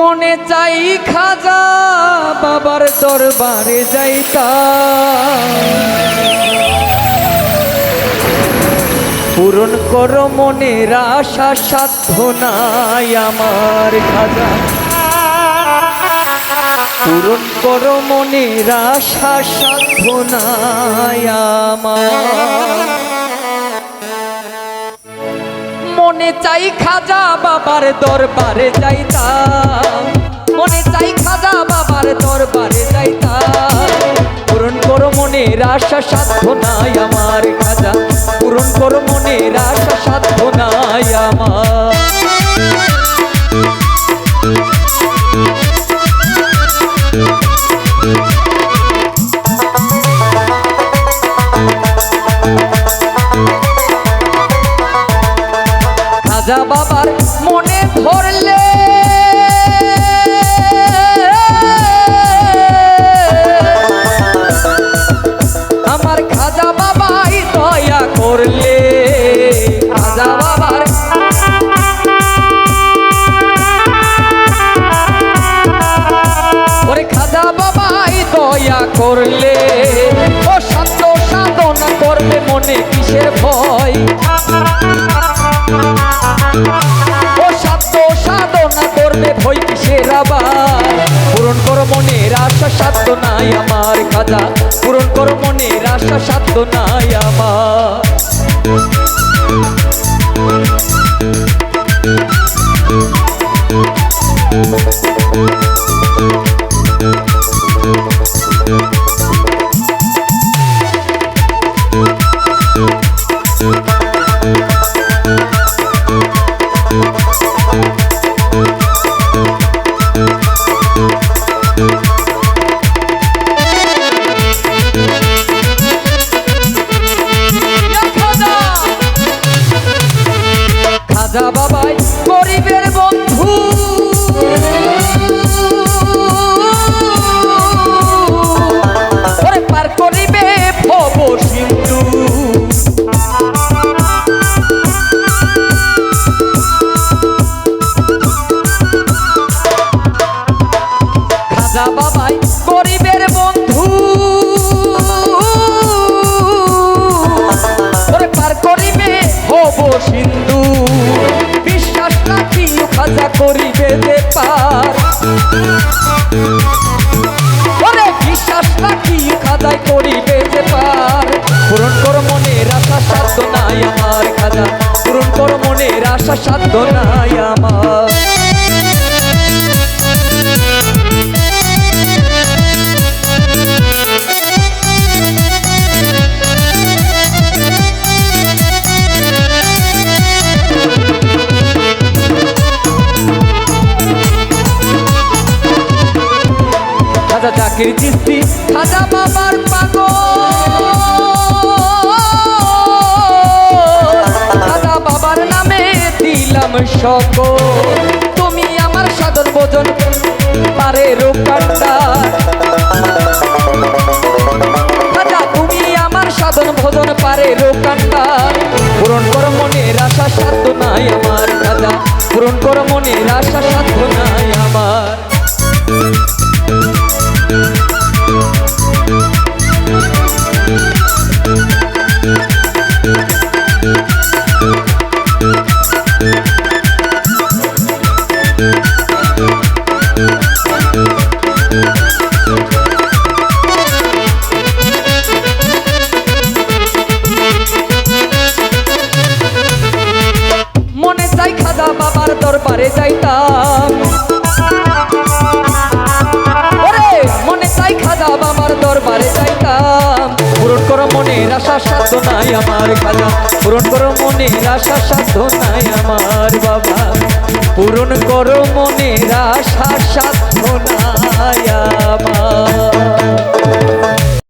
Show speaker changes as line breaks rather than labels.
মনে চাই খাজা বাবার দরবারে যাইতাম, পূরণ করো মনের আশা সাধ্য নাই আমার খাজা, পূরণ করো মনের আশা সাধ্য নাই আমার। মনে চাই খাজা বাবার দরবারে যাইতাম, মনে চাই খাজা বাবার দরবারে যাইতাম, পূরণ করো মনের আশা সাধ্য নাই আমার খাজা, পূরণ করো মনের আশা সাধ্য নাই আমার। খাজা বাবার মনে ধরলে আমার খাজা বাবাই দয়া করলে, খাজা বাবার ওরে খাজা বাবাই দয়া করলে, ও সত্য সাধনা করবে মনে কিসের ভয়, ও সত্য সাধনা করবে ভয় কিসের আবার। পূরণ করো মনের আশা সাধ্য নাই আমার খাজা, পূরণ করো মনের আশা সাধ্য নাই আমার। খাজা বাবাই গরিবের বন্ধু, ওরে পার করিবে ভব সিন্ধু, খাজা বাবাই গরিবের বন্ধু, ওরে পার করিবে ভব সিন্ধু, বিশ্বাস রাখি খাজা করিবে যে পার, ওরে বিশ্বাস রাখি খাজাই করিবে যে পার। পূরণ করো মনের আশা সাধ্য নাই আমার খাজা, পূরণ করো মনের আশা সাধ্য নাই আমার। খাজা জাকির চিশতি খাজা বাবার পাগল, খাজা বাবার নামে দিলাম সকল, তুমি আমার সাধন ভোজন পারে রূপকান্ডার, খাজা তুমি আমার সাধন ভোজন পারে রূপকান্ডার। পূরণ করো মনের আশা সাধ্য নাই আমার খাজা, পূরণ করো মনের আশা সাধ্য নাই আমার। মনে চাই খাজা বাবার দরবারে যাইতাম, ওরে মনে চাই খাজা বাবার দরবারে যাইতাম, পূরণ করো মনের আশা সাধ্য নাই আমার খাজা, পূরণ করো মনের আশা সাধ্য নাই আমার বাবা, পূরণ করো মনের আশা সাধ্য নাই আমার।